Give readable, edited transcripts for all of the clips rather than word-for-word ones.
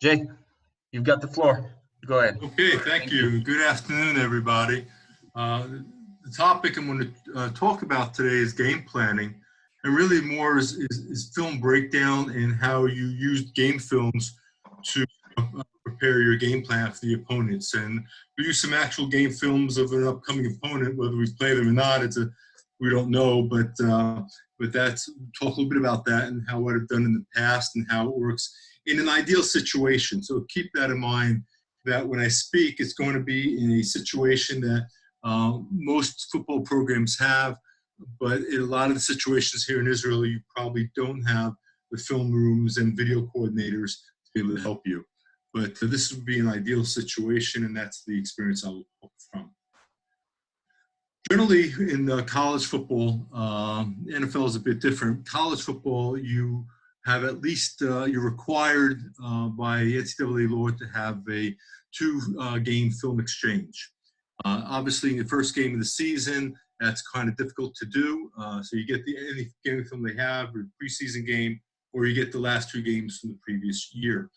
Jay, you've got the floor. Go ahead. Okay, thank you. Good afternoon, everybody. The topic I'm going to talk about today is game planning, and really more is film breakdown and how you use game films to prepare your game plan for the opponents. And we use some actual game films of an upcoming opponent, whether we play them or not. We don't know, but that's talk a little bit about that and how what I've done in the past and how it works in an ideal situation. So keep that in mind, that when I speak, it's going to be in a situation that most football programs have, but in a lot of the situations here in Israel, you probably don't have the film rooms and video coordinators to be able to help you. But this would be an ideal situation, and that's the experience I will talk from. Generally, in college football, NFL is a bit different. College football, you have at least, you're required by the NCAA law to have a two-game film exchange. Obviously, in the first game of the season, that's kind of difficult to do. So you get any game film they have, or preseason game, or you get the last two games from the previous year.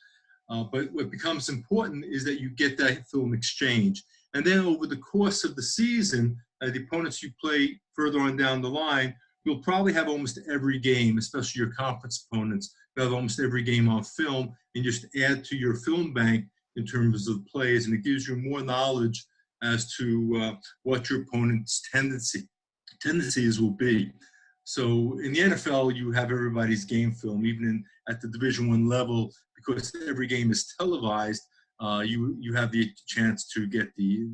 But what becomes important is that you get that film exchange. And then over the course of the season, the opponents you play further on down the line, you'll probably have almost every game, especially your conference opponents, you'll have almost every game on film, and just add to your film bank in terms of plays, and it gives you more knowledge as to what your opponent's tendencies will be. So in the NFL, you have everybody's game film, even at the Division I level, because every game is televised. You have the chance to get the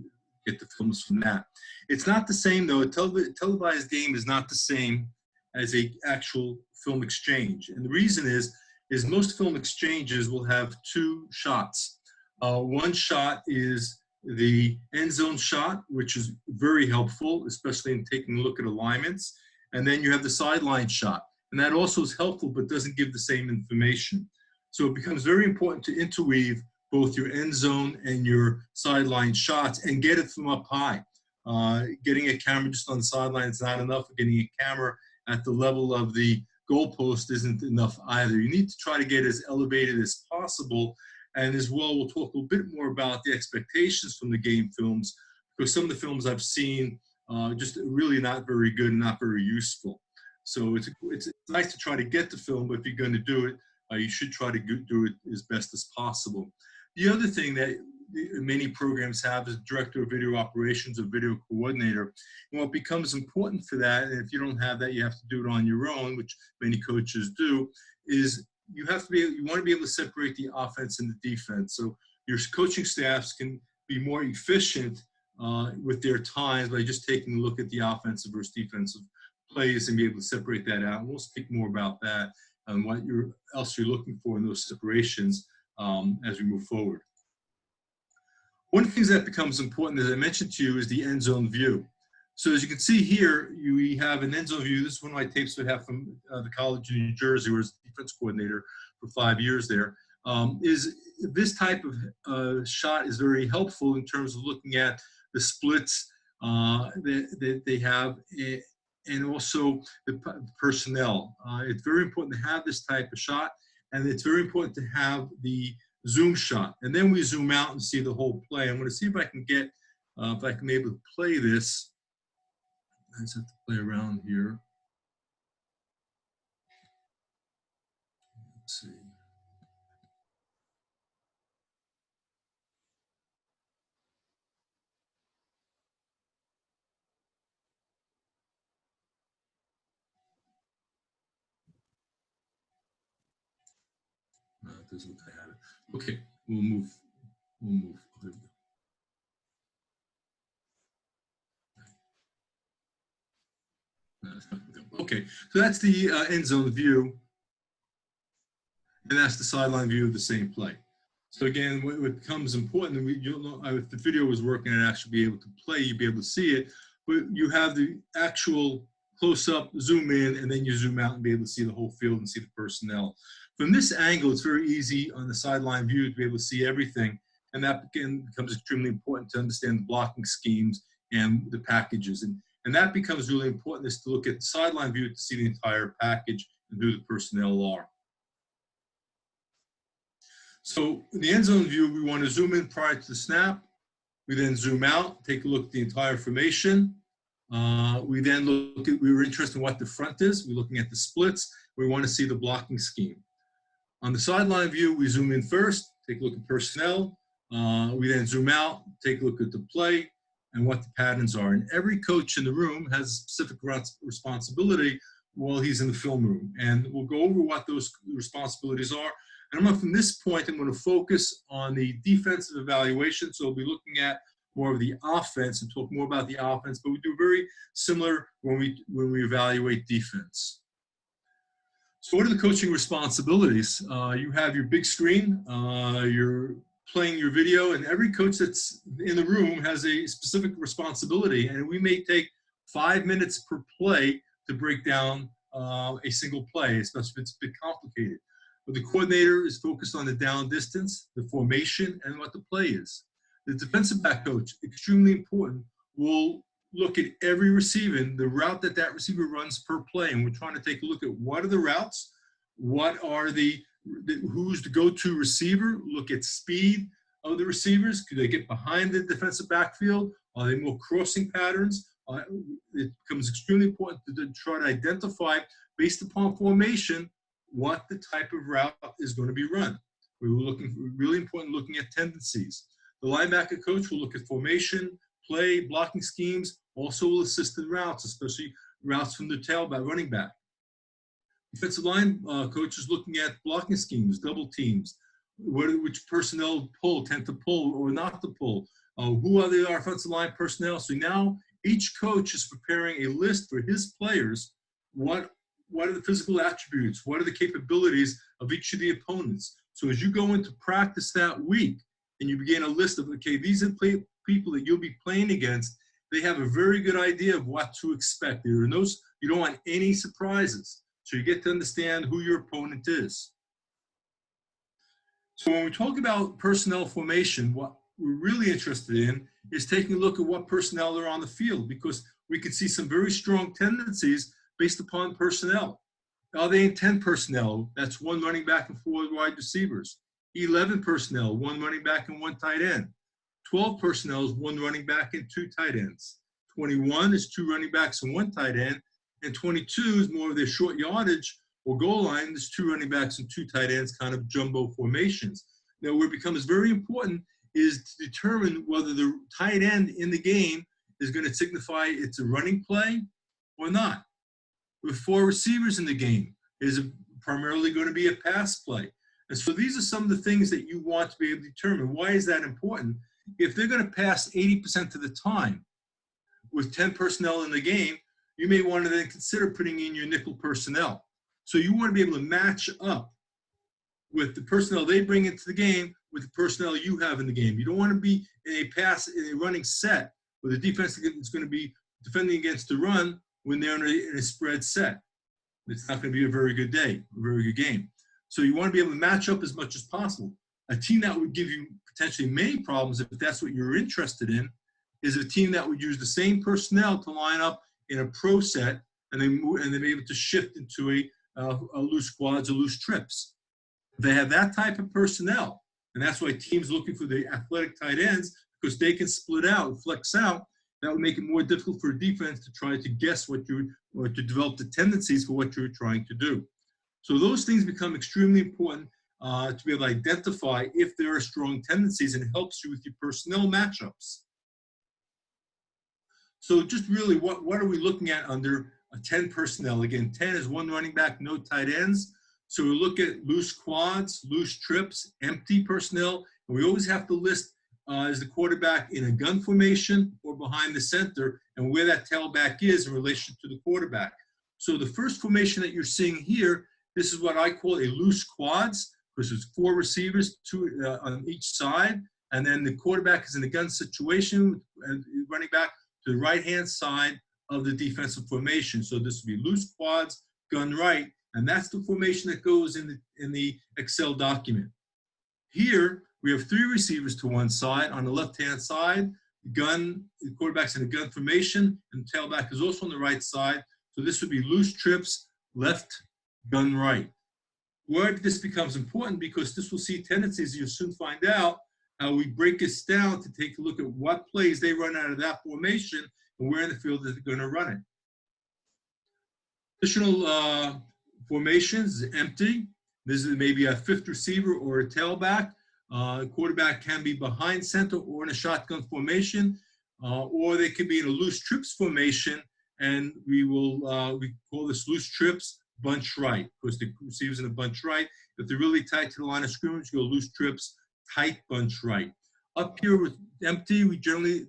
films from that. It's not the same though. A televised game is not the same as a actual film exchange, and the reason is most film exchanges will have two shots. One shot is the end zone shot, which is very helpful, especially in taking a look at alignments. And then you have the sideline shot, and that also is helpful, but doesn't give the same information. So it becomes very important to interweave both your end zone and your sideline shots and get it from up high. Getting a camera just on the sideline is not enough. Getting a camera at the level of the goalpost isn't enough either. You need to try to get as elevated as possible. And as well, we'll talk a little bit more about the expectations from the game films, because some of the films I've seen just really not very good and not very useful. So it's nice to try to get the film, but if you're going to do it, you should try to do it as best as possible. The other thing that many programs have is director of video operations or video coordinator. And what becomes important for that, and if you don't have that, you have to do it on your own, which many coaches do, is you want to be able to separate the offense and the defense. So your coaching staffs can be more efficient with their times by just taking a look at the offensive versus defensive plays and be able to separate that out. And we'll speak more about that and what else you're looking for in those separations as we move forward. One of the things that becomes important, as I mentioned to you, is the end zone view. So as you can see here, we have an end zone view. This is one of my tapes I have from the College in New Jersey, where I was defense coordinator for 5 years there. Is this type of shot is very helpful in terms of looking at the splits that they have, and also the personnel. It's very important to have this type of shot, and it's very important to have the zoom shot. And then we zoom out and see the whole play. I'm going to see if I can get, if I can be able to play this. I just have to play around here. Let's see. No, it doesn't look like I have it. Okay, we'll move. There we go. Okay, so that's the end zone view, and that's the sideline view of the same play. So again, what becomes important, and you'll know if the video was working and actually be able to play, you'd be able to see it, but you have the actual close-up, zoom in, and then you zoom out and be able to see the whole field and see the personnel. From this angle, it's very easy on the sideline view to be able to see everything, and that again becomes extremely important to understand the blocking schemes and the packages. And that becomes really important, is to look at the sideline view to see the entire package and who the personnel are. So in the end zone view, we want to zoom in prior to the snap. We then zoom out, take a look at the entire formation. We then look at, we were interested in what the front is. We're looking at the splits. We want to see the blocking scheme. On the sideline view, we zoom in first, take a look at personnel. We then zoom out, take a look at the play and what the patterns are. And every coach in the room has a specific responsibility while he's in the film room. And we'll go over what those responsibilities are. And from this point, I'm going to focus on the defensive evaluation. So we'll be looking at more of the offense and talk more about the offense, but we do very similar when we evaluate defense. So what are the coaching responsibilities? You have your big screen, you're playing your video, and every coach that's in the room has a specific responsibility, and we may take 5 minutes per play to break down a single play, especially if it's a bit complicated. But the coordinator is focused on the down distance, the formation, and what the play is. The defensive back coach, extremely important, will look at every receiver, the route that that receiver runs per play, and we're trying to take a look at what are the routes, what are who's the go-to receiver, look at speed of the receivers, could they get behind the defensive backfield, are they more crossing patterns? It becomes extremely important to try to identify, based upon formation, what the type of route is going to be run. We were looking, really important, looking at tendencies. The linebacker coach will look at formation, play, blocking schemes, also will assist in routes, especially routes from the tailback, running back. Defensive line coach is looking at blocking schemes, double teams, which personnel tend to pull or not to pull. Who are the offensive line personnel? So now each coach is preparing a list for his players. What are the physical attributes? What are the capabilities of each of the opponents? So as you go into practice that week and you begin a list of, okay, these are people that you'll be playing against, they have a very good idea of what to expect. You don't want any surprises. So you get to understand who your opponent is. So when we talk about personnel formation, what we're really interested in is taking a look at what personnel are on the field, because we can see some very strong tendencies based upon personnel. Are they in 10 personnel? That's 1 running back and 4 wide receivers. 11 personnel, 1 running back and 1 tight end. 12 personnel is 1 running back and 2 tight ends. 21 is 2 running backs and 1 tight end. And 22 is more of their short yardage or goal line. There's 2 running backs and 2 tight ends, kind of jumbo formations. Now, where it becomes very important is to determine whether the tight end in the game is going to signify it's a running play or not. With 4 receivers in the game, is it primarily going to be a pass play? And so these are some of the things that you want to be able to determine. Why is that important? If they're going to pass 80% of the time with 10 personnel in the game, you may want to then consider putting in your nickel personnel. So you want to be able to match up with the personnel they bring into the game with the personnel you have in the game. You don't want to be in a running set where the defense is going to be defending against the run when they're in a spread set. It's not going to be a very good day, a very good game. So you want to be able to match up as much as possible. A team that would give you potentially many problems, if that's what you're interested in, is a team that would use the same personnel to line up in a pro set, and then be able to shift into a loose quads or loose trips. They have that type of personnel, and that's why teams looking for the athletic tight ends, because they can split out, flex out. That would make it more difficult for a defense to try to guess or to develop the tendencies for what you're trying to do. So those things become extremely important to be able to identify if there are strong tendencies, and it helps you with your personnel matchups. So just really, what are we looking at under a 10 personnel? Again, 10 is 1 running back, no tight ends. So we look at loose quads, loose trips, empty personnel, and we always have to list is the quarterback in a gun formation or behind the center, and where that tailback is in relation to the quarterback. So the first formation that you're seeing here, this is what I call a loose quads, because there's 4 receivers, 2 on each side, and then the quarterback is in a gun situation, and running back to the right-hand side of the defensive formation. So this would be loose quads, gun right, and that's the formation that goes in the Excel document. Here, we have 3 receivers to one side. On the left-hand side, the quarterback's in a gun formation, and the tailback is also on the right side. So this would be loose trips, left, gun right. where this becomes important, because this will see tendencies, you'll soon find out how we break this down to take a look at what plays they run out of that formation and where in the field that they're going to run it. Additional formations is empty. This is maybe a fifth receiver or a tailback. Quarterback can be behind center or in a shotgun formation, or they could be in a loose trips formation, and we call this loose trips bunch right, because the receiver's in a bunch right. If they're really tight to the line of scrimmage, you go loose trips, tight bunch right. Up here with empty, we generally,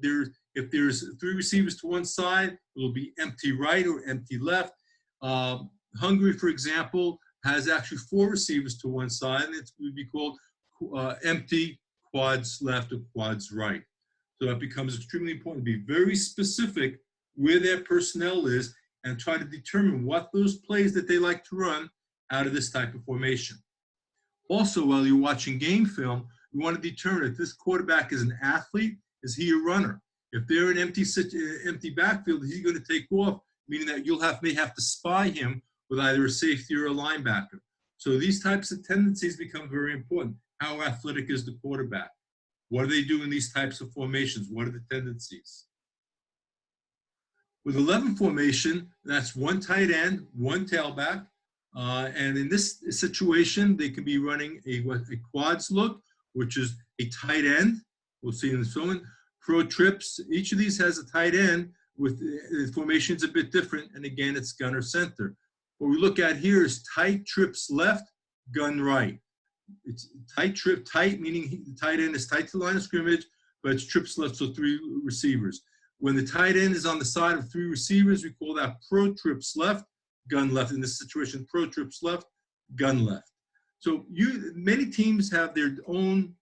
if there's three receivers to one side, it'll be empty right or empty left. Hungary, for example, has actually four receivers to one side, and it would be called empty quads left or quads right. So that becomes extremely important to be very specific where their personnel is and try to determine what those plays that they like to run out of this type of formation. Also, while you're watching game film, you want to determine if this quarterback is an athlete, is he a runner? If they're in empty backfield, is he going to take off, meaning that you may have to spy him with either a safety or a linebacker. So these types of tendencies become very important. How athletic is the quarterback? What do they do in these types of formations? What are the tendencies? With 11 formation, that's one tight end, one tailback. And in this situation, they can be running a quads look, which is a tight end. We'll see in this moment. Pro trips, each of these has a tight end with the formation's a bit different. And again, it's gunner center. What we look at here is tight trips left, gun right. It's tight trip, tight meaning the tight end is tight to the line of scrimmage, but it's trips left, so three receivers. When the tight end is on the side of three receivers, we call that pro trips left, gun left. In this situation, pro trips left, gun left. So many teams have their own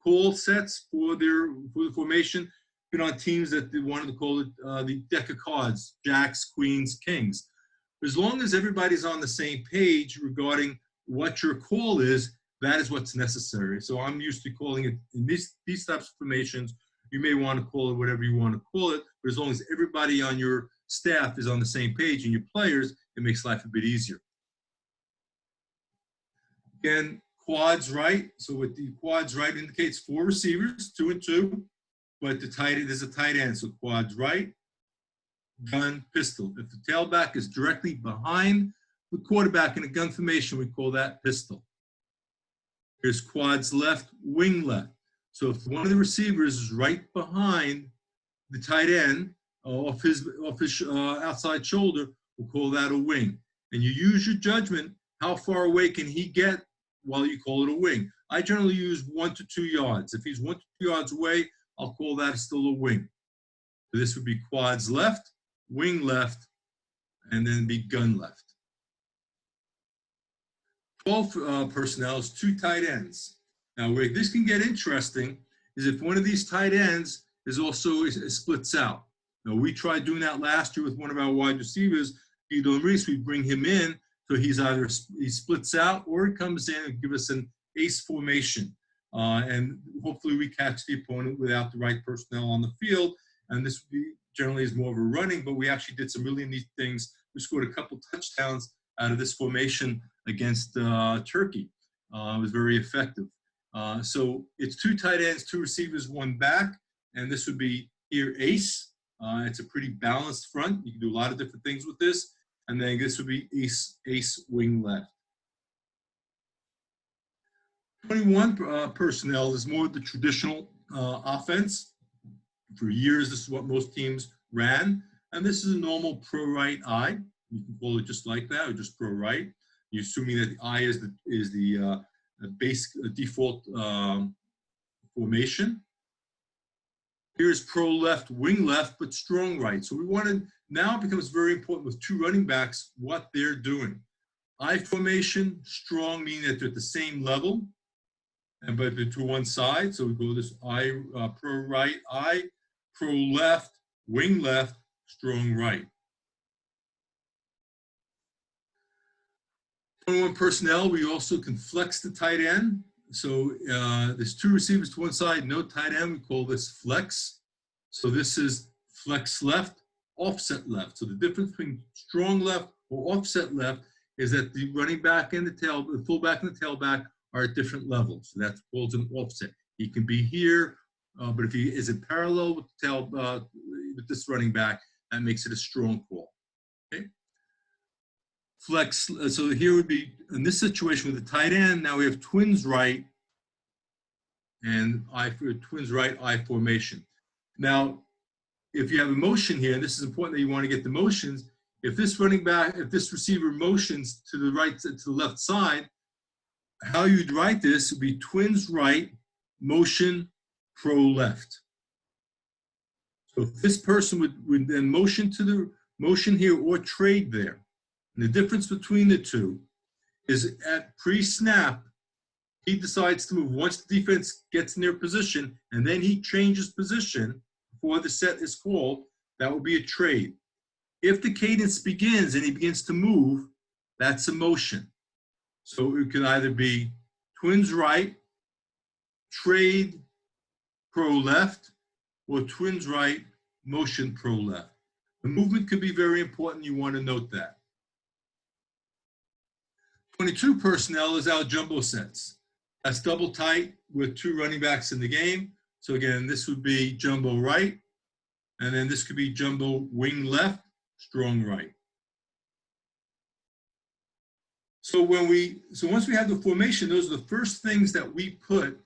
call sets for the formation. Been on teams that they wanted to call it the deck of cards, jacks, queens, kings. As long as everybody's on the same page regarding what your call is, that is what's necessary. So I'm used to calling it in these types of formations. You may want to call it whatever you want to call it, but as long as everybody on your staff is on the same page and your players, it makes life a bit easier. Again, quads right. So with the quads right indicates four receivers, 2 and 2, but the tight end is a tight end. So quads right, gun, pistol. If the tailback is directly behind the quarterback in a gun formation, we call that pistol. Here's quads left, wing left. So if one of the receivers is right behind the tight end, off his outside shoulder, we'll call that a wing. And you use your judgment, how far away can he get while you call it a wing. I generally use 1 to 2 yards. If he's 1 to 2 yards away, I'll call that still a wing. So this would be quads left, wing left, and then be gun left. 12 personnel is 2 tight ends. Now, where this can get interesting is if one of these tight ends is also splits out. Now, we tried doing that last year with one of our wide receivers, Guido Reese. We bring him in, so he splits out or he comes in and gives us an ace formation. And hopefully we catch the opponent without the right personnel on the field. And this would be generally is more of a running, but we actually did some really neat things. We scored a couple touchdowns out of this formation against Turkey. It was very effective. So it's 2 tight ends, 2 receivers, 1 back, and this would be here ace. It's a pretty balanced front. You can do a lot of different things with this. And then this would be ace wing left. 21 personnel is more the traditional offense. For years, this is what most teams ran. And this is a normal pro right eye. You can call it just like that, or just pro right. You're assuming that the eye is the base default formation. Here's pro left, wing left, but strong right. So we wanted, now it becomes very important with 2 running backs, what they're doing. I formation, strong, meaning that they're at the same level, but they're to one side. So we go this I, pro right, I, pro left, wing left, strong right. 21 personnel, we also can flex the tight end. So there's 2 receivers to one side, no tight end. We call this flex. So this is flex left, offset left. So the difference between strong left or offset left is that the running back and the fullback and the tailback are at different levels. So that's called an offset. He can be here, but if he isn't parallel with the with this running back, that makes it a strong call. Okay. Flex. So here would be in this situation with the tight end. Now we have twins right and twins right I formation. Now, if you have a motion here, and this is important that you want to get the motions. If this receiver motions to the right, to the left side, how you'd write this would be twins right, motion, pro left. So if this person would then motion to the motion here or trade there. And the difference between the two is at pre-snap, he decides to move once the defense gets in their position, and then he changes position before the set is called. That will be a trade. If the cadence begins and he begins to move, that's a motion. So it can either be twins right, trade, pro left, or twins right, motion, pro left. The movement could be very important. You want to note that. 22 personnel is our jumbo sets. That's double tight with two running backs in the game. So again, this would be jumbo right, and then this could be jumbo wing left, strong right. So once we have the formation, those are the first things that we put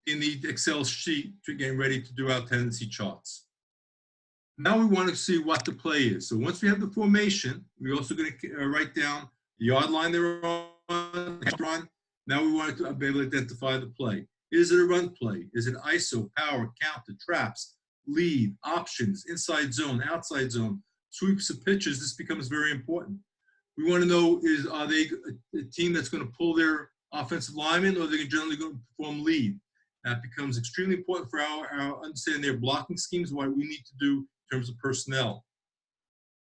in the Excel sheet to get ready to do our tendency charts. Now we want to see what the play is. So once we have the formation, we're also going to write down the yard line they're on. Now we want to be able to identify the play. Is it a run play? Is it ISO, power, counter, traps, lead, options, inside zone, outside zone, sweeps of pitches? This becomes very important. We want to know, are they a team that's going to pull their offensive lineman, or are they generally going to perform lead? That becomes extremely important for our understanding their blocking schemes, what we need to do in terms of personnel.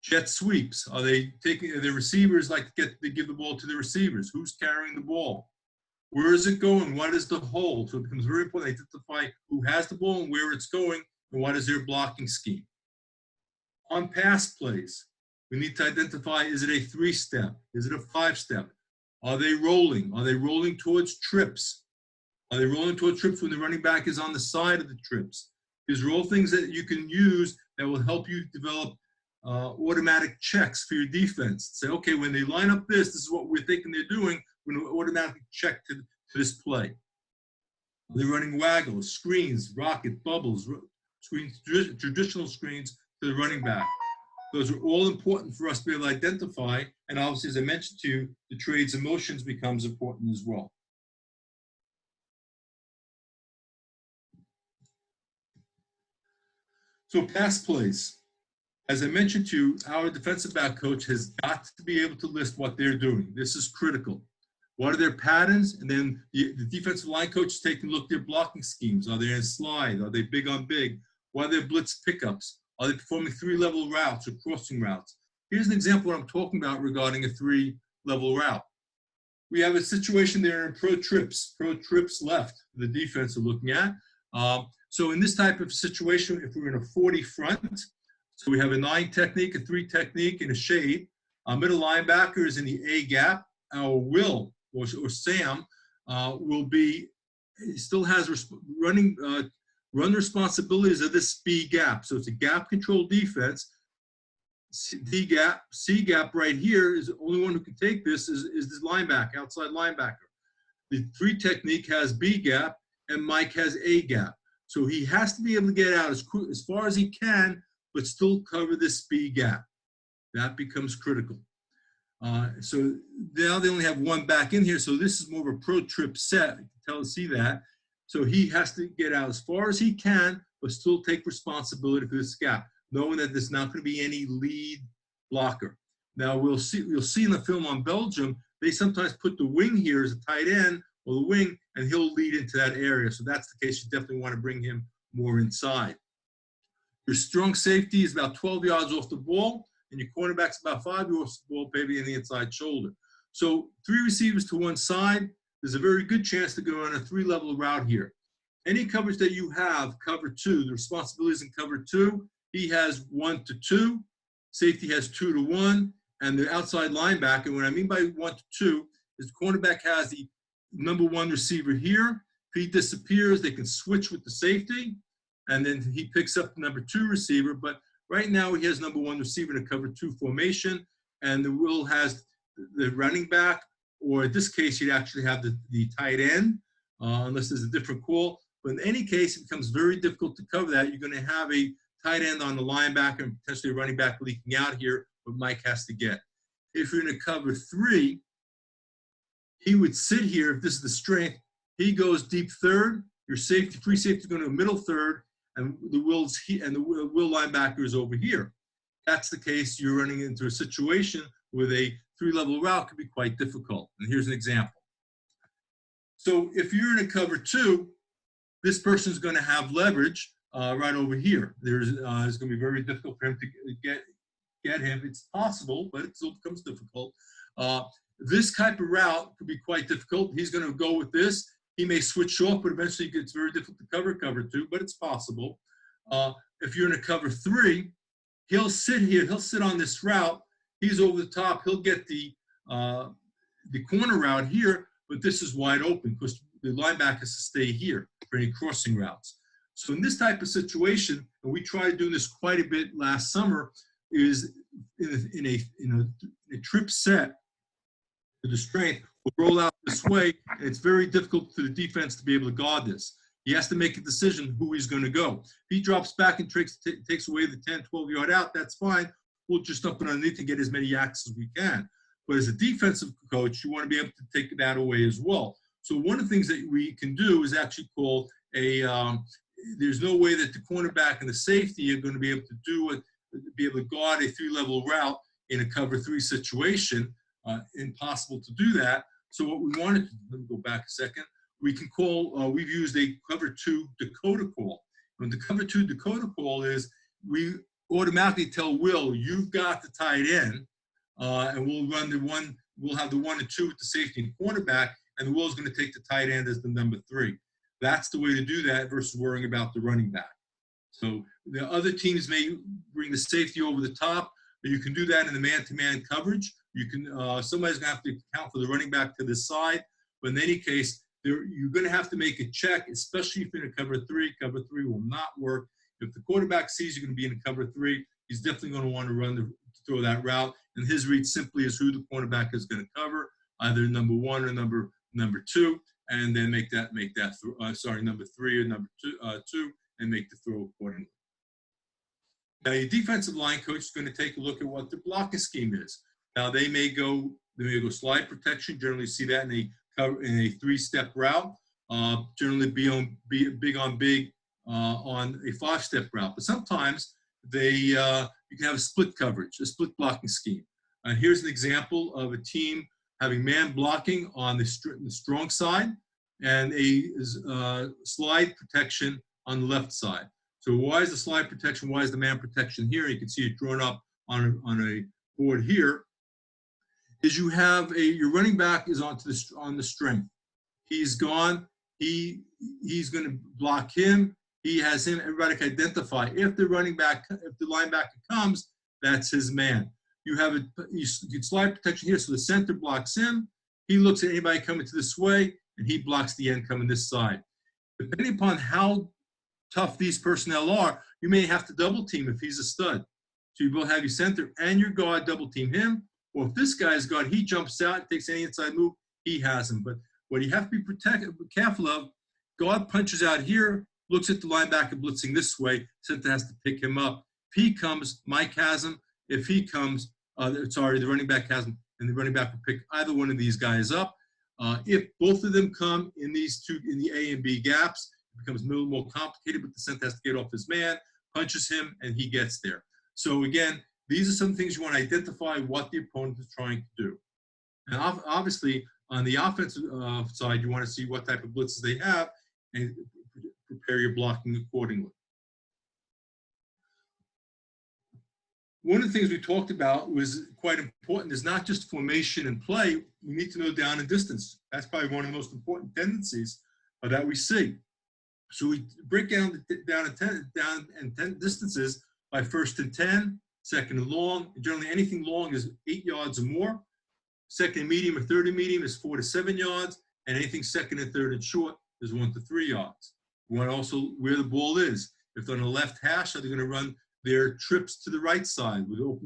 Jet sweeps. Are they taking the receivers like to give the ball to the receivers? Who's carrying the ball? Where is it going? What is the hole? So it becomes very important to identify who has the ball and where it's going and what is their blocking scheme. On pass plays, we need to identify, is it a 3-step? Is it a 5-step? Are they rolling? Are they rolling towards trips? Are they rolling towards trips when the running back is on the side of the trips? These are all things that you can use that will help you develop automatic checks for your defense. Say, okay, when they line up this is what we're thinking they're doing. We're going to automatically check to this play. Are they running waggles, screens, rocket, bubbles, screens, traditional screens to the running back? Those are all important for us to be able to identify. And obviously, as I mentioned to you, the trades and motions becomes important as well. So pass plays. As I mentioned to you, our defensive back coach has got to be able to list what they're doing. This is critical. What are their patterns? And then the defensive line coach is taking a look at their blocking schemes. Are they in slide? Are they big on big? What are their blitz pickups? Are they performing 3-level routes or crossing routes? Here's an example of what I'm talking about regarding a 3-level route. We have a situation there in pro trips left, the defense are looking at. So in this type of situation, if we're in a 40 front, so we have a 9 technique, a 3 technique, and a shade. Our middle linebacker is in the A gap. Our Will or Sam will be, he still has run responsibilities of this B gap. So it's a gap control defense. D gap, C gap right here is the only one who can take this is this linebacker, outside linebacker. The 3 technique has B gap and Mike has A gap. So he has to be able to get out as far as he can, but still cover this B gap. That becomes critical. So now they only have 1 back in here. So this is more of a pro trip set. You can see that. So he has to get out as far as he can, but still take responsibility for this gap, knowing that there's not going to be any lead blocker. Now you'll see in the film on Belgium, they sometimes put the wing here as a tight end or the wing, and he'll lead into that area. So that's the case. You definitely want to bring him more inside. Your strong safety is about 12 yards off the ball, and your cornerback's about 5 yards off the ball, maybe in the inside shoulder. So 3 receivers to one side, there's a very good chance to go on a 3-level route here. Any coverage that you have, cover 2, the responsibilities in cover 2, he has 1 to 2, safety has 2 to 1, and the outside linebacker. What I mean by 1 to 2 is the cornerback has the number 1 receiver here. If he disappears, they can switch with the safety, and then he picks up the number 2 receiver. But right now he has number 1 receiver in a cover 2 formation, and the Will has the running back, or in this case, you'd actually have the tight end, unless there's a different call. But in any case, it becomes very difficult to cover that. You're going to have a tight end on the linebacker and potentially a running back leaking out here, what Mike has to get. If you're in a cover 3, he would sit here. If this is the strength, he goes deep third. Your safety, free safety, is going to middle third, and the Will linebacker is over here. That's the case. You're running into a situation with a 3-level route could be quite difficult. And here's an example. So if you're in a cover 2, this person is going to have leverage right over here. It's going to be very difficult for him to get him. It's possible, but it still becomes difficult. This type of route could be quite difficult. He's going to go with this. He may switch off, but eventually it gets very difficult to cover 2, but it's possible. If you're in a cover 3, he'll sit here. He'll sit on this route. He's over the top. He'll get the corner route here, but this is wide open because the linebacker has to stay here for any crossing routes. So in this type of situation, and we tried doing this quite a bit last summer, is in a trip set to the strength, will roll out this way, and it's very difficult for the defense to be able to guard this. He has to make a decision who he's going to go. If he drops back and takes away the 10, 12-yard out, that's fine. We'll just dump it underneath and get as many yaks as we can. But as a defensive coach, you want to be able to take that away as well. So one of the things that we can do is actually call there's no way that the cornerback and the safety are going to be able to be able to guard a 3-level route in a cover 3 situation. Impossible to do that. So what we wanted to, let me go back a second, we can call, we've used a cover 2 Dakota call. And the cover 2 Dakota call is we automatically tell Will, you've got the tight end, and we'll run we'll have the 1 and 2 with the safety and cornerback, and the Will's going to take the tight end as the number 3. That's the way to do that versus worrying about the running back. So the other teams may bring the safety over the top, but you can do that in the man-to-man coverage. You can, somebody's going to have to account for the running back to this side, but in any case, you're going to have to make a check, especially if you're in a cover 3. Cover 3 will not work. If the quarterback sees you're going to be in a cover 3, he's definitely going to want to throw that route. And his read simply is who the cornerback is going to cover, either number 1 or number 2, and then make that number 3 or number 2, and make the throw accordingly. Now your defensive line coach is going to take a look at what the blocking scheme is. Now they may go slide protection. Generally see that in a 3-step route. Generally big on a 5-step route. But sometimes you can have a split coverage, a split blocking scheme. Here's an example of a team having man blocking on the strong side and a slide protection on the left side. So why is the slide protection? Why is the man protection here? You can see it drawn up on a board here. Is you have your running back is on the strength. He's gone. He's going to block him. He has him. Everybody can identify if the linebacker comes, that's his man. You have you slide protection here, so the center blocks him. He looks at anybody coming to this way, and he blocks the end coming this side. Depending upon how tough these personnel are, you may have to double team if he's a stud. So you will have your center and your guard double team him. Or if this guy's guard, he jumps out, takes any inside move, he has him. But what you have to be careful of, guard punches out here, looks at the linebacker blitzing this way, center has to pick him up. If he comes, Mike has him. If he comes, the running back has him, and the running back will pick either one of these guys up. If both of them come in the A and B gaps, it becomes a little more complicated, but the center has to get off his man, punches him, and he gets there. So again, these are some things you want to identify what the opponent is trying to do. And obviously, on the offensive side, you want to see what type of blitzes they have and prepare your blocking accordingly. One of the things we talked about was quite important is not just formation and play. We need to know down and distance. That's probably one of the most important tendencies that we see. So we break down the down and 10 distances by 1st and 10, second and long. Generally, anything long is 8 yards or more. Second and medium or third and medium is 4 to 7 yards. And anything second and third and short is 1 to 3 yards. We want also where the ball is. If they're on the left hash, are they going to run their trips to the right side to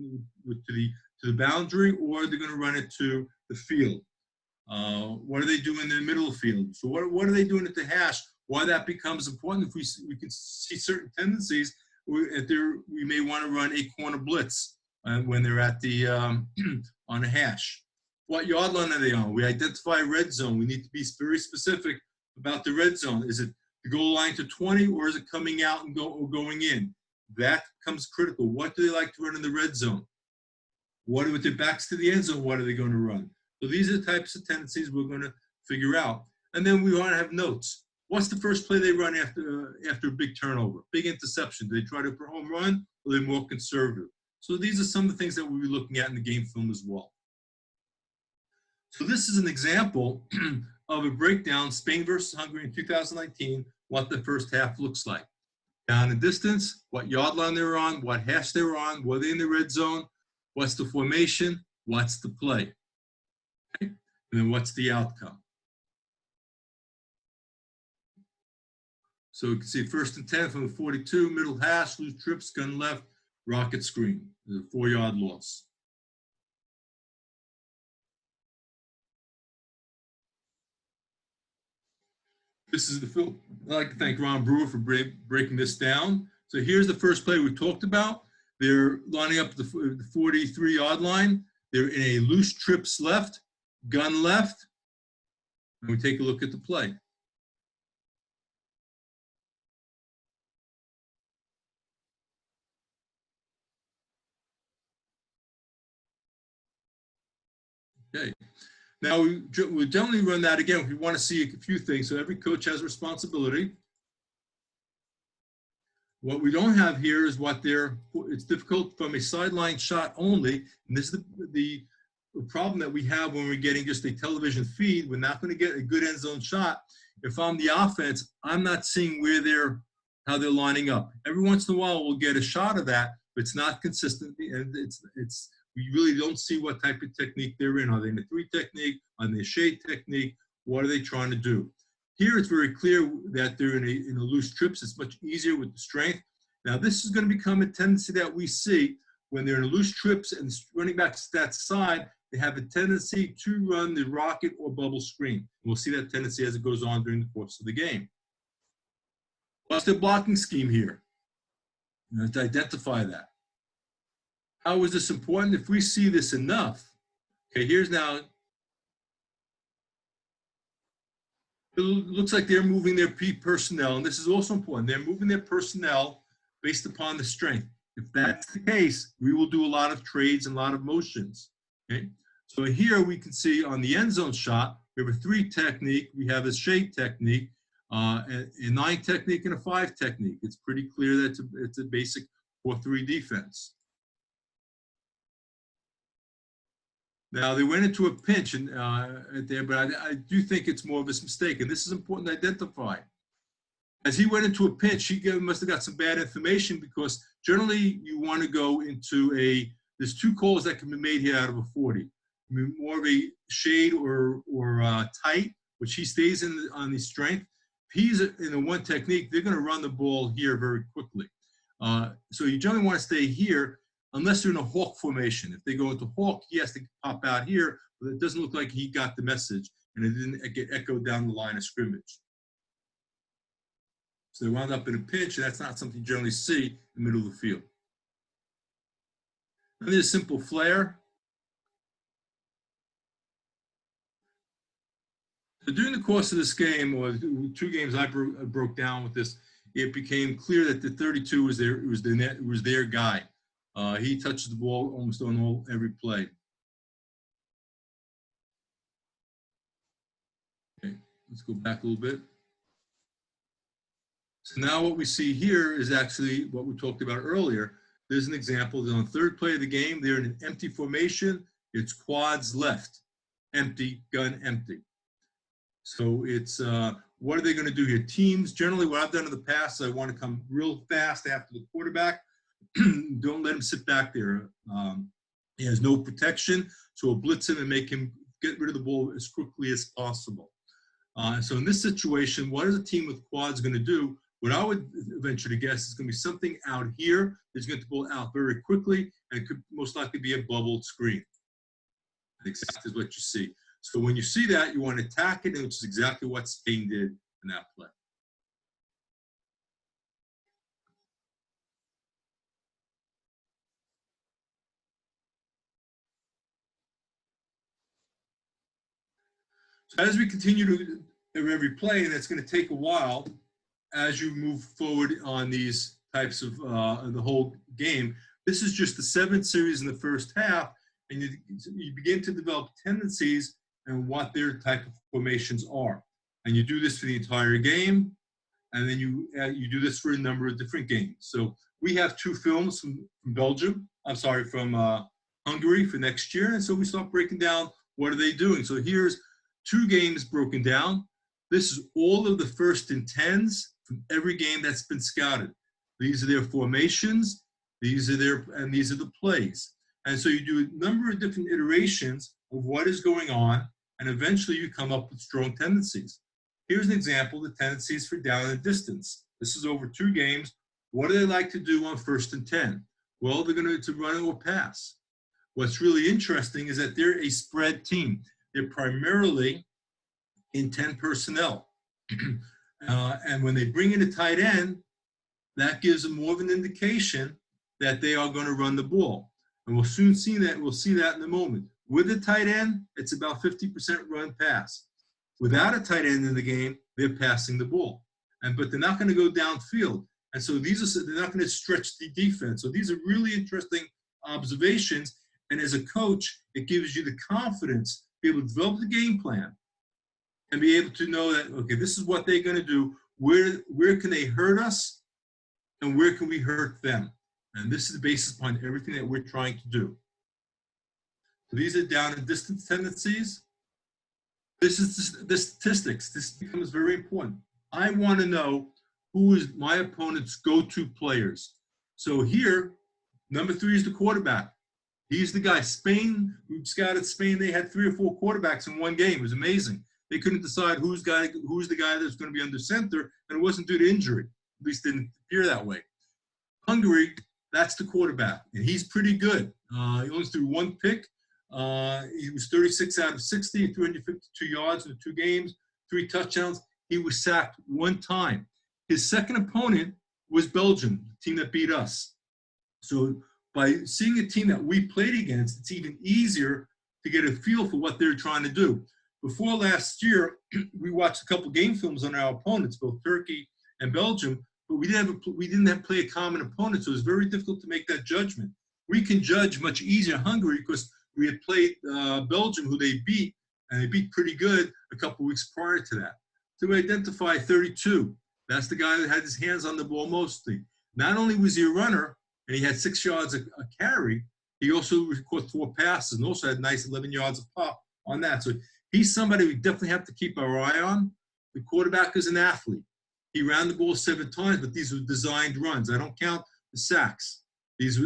the boundary, or they're going to run it to the field? What are they doing in the middle of the field? So what are they doing at the hash? Why that becomes important, if we can see certain tendencies, we may want to run a corner blitz when they're at the on the hash. What yard line are they on? We identify red zone. We need to be very specific about the red zone. Is it the goal line to 20, or is it coming out and going in? That becomes critical. What do they like to run in the red zone? What with their backs to the end zone? What are they going to run? So these are the types of tendencies we're going to figure out. And then we want to have notes. What's the first play they run after a big turnover, big interception? Do they try to for home run, or are they more conservative? So these are some of the things that we'll be looking at in the game film as well. So this is an example of a breakdown, Spain versus Hungary in 2019, what the first half looks like. Down and distance, what yard line they're on, what hash they're on, were they in the red zone, what's the formation, what's the play, okay? And then what's the outcome. So you can see 1st and 10 from the 42, middle hash, loose trips, gun left, rocket screen. There's a 4-yard loss. This is the film. I'd like to thank Ron Brewer for breaking this down. So here's the first play we talked about. They're lining up the 43-yard line. They're in a loose trips left, gun left. And we take a look at the play. Okay. Now, we generally run that again. We want to see a few things. So every coach has responsibility. What we don't have here is it's difficult from a sideline shot only. And this is the problem that we have when we're getting just a television feed. We're not going to get a good end zone shot. If I'm the offense, I'm not seeing how they're lining up. Every once in a while, we'll get a shot of that, but it's not consistent. And we really don't see what type of technique they're in. Are they in a 3 technique? Are they in a shade technique? What are they trying to do? Here, it's very clear that they're in a loose trips. It's much easier with the strength. Now, this is going to become a tendency that we see when they're in a loose trips and running back to that side. They have a tendency to run the rocket or bubble screen. We'll see that tendency as it goes on during the course of the game. What's the blocking scheme here? You have to identify that. How is this important? If we see this enough, okay, here's now, it looks like they're moving their personnel, and this is also important. They're moving their personnel based upon the strength. If that's the case, we will do a lot of trades and a lot of motions, okay? So here we can see on the end zone shot, we have a 3 technique, we have a shade technique, a 9 technique, and a 5 technique. It's pretty clear that it's a basic 4-3 defense. Now, they went into a pinch there, but I do think it's more of a mistake, and this is important to identify. As he went into a pinch, he must have got some bad information, because generally you want to go into there's 2 calls that can be made here out of a 40. I mean, more of a shade or tight, which he stays on the strength. If he's in the 1 technique, they're going to run the ball here very quickly. So you generally want to stay here, unless they're in a hawk formation. If they go into hawk, he has to pop out here, but it doesn't look like he got the message, and it didn't get echoed down the line of scrimmage. So they wound up in a pinch, and that's not something you generally see in the middle of the field. And there's a simple flare. So during the course of this game, or 2 games I broke down with this, it became clear that the 32 was their guy. He touches the ball almost on every play. Okay, let's go back a little bit. So now what we see here is actually what we talked about earlier. There's an example that on the 3rd play of the game, they're in an empty formation. It's quads left, empty, gun empty. So it's, what are they going to do here? Teams, generally what I've done in the past, I want to come real fast after the quarterback. don't let him sit back there. He has no protection, so we'll blitz him and make him get rid of the ball as quickly as possible. So in this situation, what is a team with quads going to do? What I would venture to guess is going to be something out here that's going to get the ball out very quickly, and it could most likely be a bubbled screen. Exactly what you see. So when you see that, you want to attack it, which is exactly what Spain did in that play. So as we continue to every play, and it's going to take a while as you move forward on these types of the whole game. This is just the 7th series in the first half, and you begin to develop tendencies and what their type of formations are. And you do this for the entire game, and then you do this for a number of different games. So we have 2 films from Belgium, from Hungary for next year, and so we start breaking down what are they doing. So here's 2 games broken down. This is all of the 1st and 10s from every game that's been scouted. These are their formations, these are the plays. And so you do a number of different iterations of what is going on, and eventually you come up with strong tendencies. Here's an example of the tendencies for down and distance. This is over 2 games. What do they like to do on 1st and 10? Well, they're going to run or pass. What's really interesting is that they're a spread team. They're primarily in 10 personnel. And when they bring in a tight end, that gives them more of an indication that they are going to run the ball. And we'll soon see that. We'll see that in a moment. With a tight end, it's about 50% run pass. Without a tight end in the game, they're passing the ball. But they're not going to go downfield. And so they're not going to stretch the defense. So these are really interesting observations. And as a coach, it gives you the confidence to be able to develop the game plan and be able to know that, okay, this is what they're going to do. Where can they hurt us, and where can we hurt them? And this is the basis behind everything that we're trying to do. So these are down and distance tendencies. This is the statistics. This becomes very important. I want to know who is my opponent's go-to players. So here, number 3 is the quarterback. He's the guy. Spain, we scouted Spain. They had 3 or 4 quarterbacks in one game. It was amazing. They couldn't decide who's the guy that's going to be under center, and it wasn't due to injury. At least it didn't appear that way. Hungary, that's the quarterback, and he's pretty good. He only threw 1 pick. He was 36 out of 60, 352 yards in the 2 games, 3 touchdowns. He was sacked 1 time. His second opponent was Belgium, the team that beat us. So by seeing a team that we played against, it's even easier to get a feel for what they're trying to do. Before last year, we watched a couple game films on our opponents, both Turkey and Belgium, but we didn't have play a common opponent, so it was very difficult to make that judgment. We can judge much easier Hungary because we had played Belgium, who they beat, and they beat pretty good a couple weeks prior to that. So we identify 32. That's the guy that had his hands on the ball mostly. Not only was he a runner, and he had 6 yards a carry, he also caught 4 passes and also had nice 11 yards of pop on that. So he's somebody we definitely have to keep our eye on. The quarterback is an athlete. He ran the ball 7 times, but these were designed runs. I don't count the sacks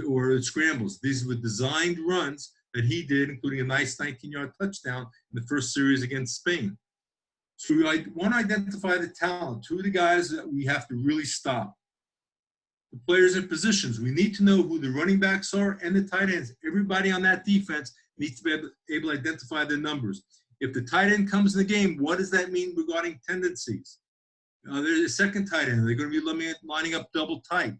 or scrambles. These were designed runs that he did, including a nice 19-yard touchdown in the first series against Spain. So we want to identify the talent. 2 of the guys that we have to really stop. The players in positions. We need to know who the running backs are and the tight ends. Everybody on that defense needs to be able to identify their numbers. If the tight end comes in the game, what does that mean regarding tendencies? There's a second tight end. They're going to be lining up double tight.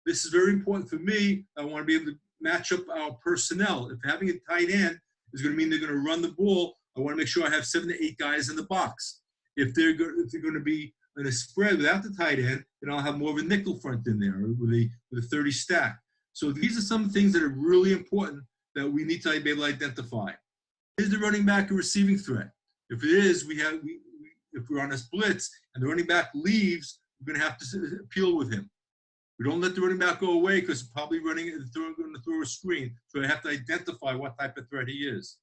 This is very important for me. I want to be able to match up our personnel. If having a tight end is going to mean they're going to run the ball, I want to make sure I have 7 to 8 guys in the box. If they're going to be in a spread without the tight end, then I'll have more of a nickel front in there with a 30 stack. So these are some things that are really important that we need to be able to identify. Is the running back a receiving threat? If it is, if we're on a blitz and the running back leaves, we're going to have to appeal with him. We don't let the running back go away because he's probably going to throw a screen. So I have to identify what type of threat he is.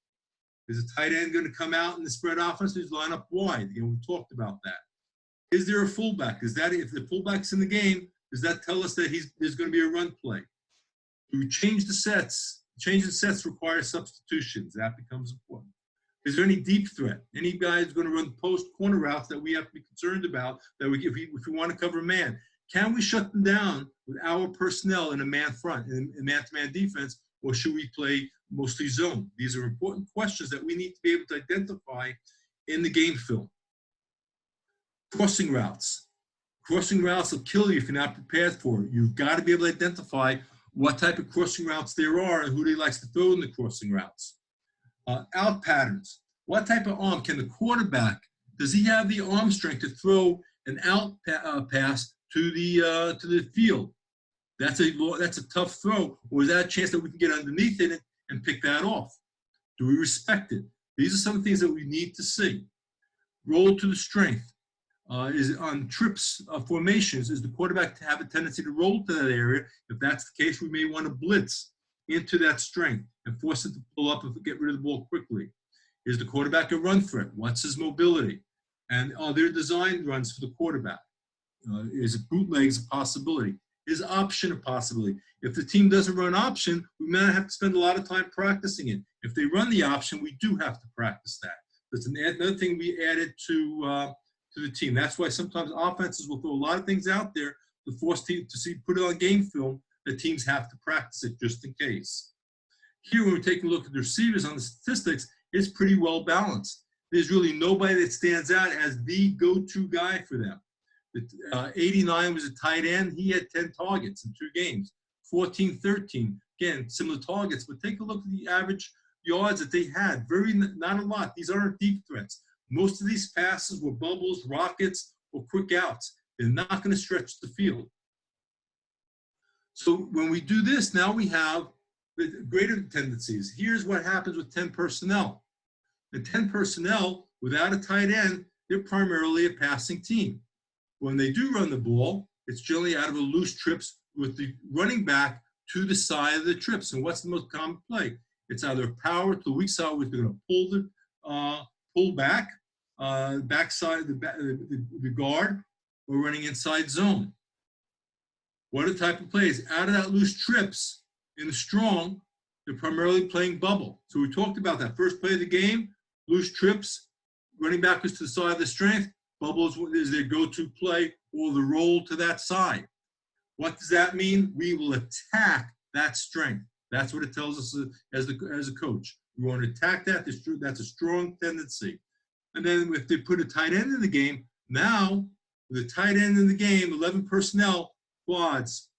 Is a tight end going to come out in the spread offense? He's line up wide. We talked about that. Is there a fullback? If the fullback's in the game, does that tell us that there's going to be a run play? Do we change the sets? Changing sets requires substitutions. That becomes important. Is there any deep threat? Any guy who's going to run post corner routes that we have to be concerned about, that if we want to cover man? Can we shut them down with our personnel in a man front, in man-to-man defense, or should we play mostly zone? These are important questions that we need to be able to identify in the game film. Crossing routes. Crossing routes will kill you if you're not prepared for it. You've got to be able to identify what type of crossing routes there are and who they likes to throw in the crossing routes. Out patterns. What type of arm can the quarterback, does he have the arm strength to throw an out pass to the field? That's a tough throw, or is that a chance that we can get underneath it and pick that off? Do we respect it? These are some things that we need to see. Roll to the strength. Is on trips, formations, is the quarterback to have a tendency to roll to that area? If that's the case, we may want to blitz into that strength and force it to pull up and get rid of the ball quickly. Is the quarterback a run threat? What's his mobility? And are there design runs for the quarterback? Is bootlegs a possibility? Is option a possibility? If the team doesn't run option, we may not have to spend a lot of time practicing it. If they run the option, we do have to practice that. That's another thing we added to the team. That's why sometimes offenses will throw a lot of things out there to force teams to put it on game film. The teams have to practice it just in case. Here, when we're taking a look at the receivers on the statistics, it's pretty well balanced. There's really nobody that stands out as the go-to guy for them. 89 was a tight end. He had 10 targets in 2 games. 14-13, again, similar targets, but take a look at the average yards that they had. Not a lot. These aren't deep threats. Most of these passes were bubbles, rockets, or quick outs. They're not going to stretch the field. So when we do this, now we have the greater tendencies. Here's what happens with 10 personnel. The 10 personnel, without a tight end, they're primarily a passing team. When they do run the ball, it's generally out of a loose trips with the running back to the side of the trips. And what's the most common play? It's either power to the weak side, where they're going to pull back, backside the guard, or running inside zone. What are the type of plays? Out of that loose trips in the strong, they're primarily playing bubble. So we talked about that. First play of the game, loose trips, running backwards to the side of the strength. Bubble is their go-to play, or the roll to that side. What does that mean? We will attack that strength. That's what it tells us as a coach. We want to attack that. That's a strong tendency. And then if they put a tight end in the game, now with a tight end in the game, 11 personnel, quads,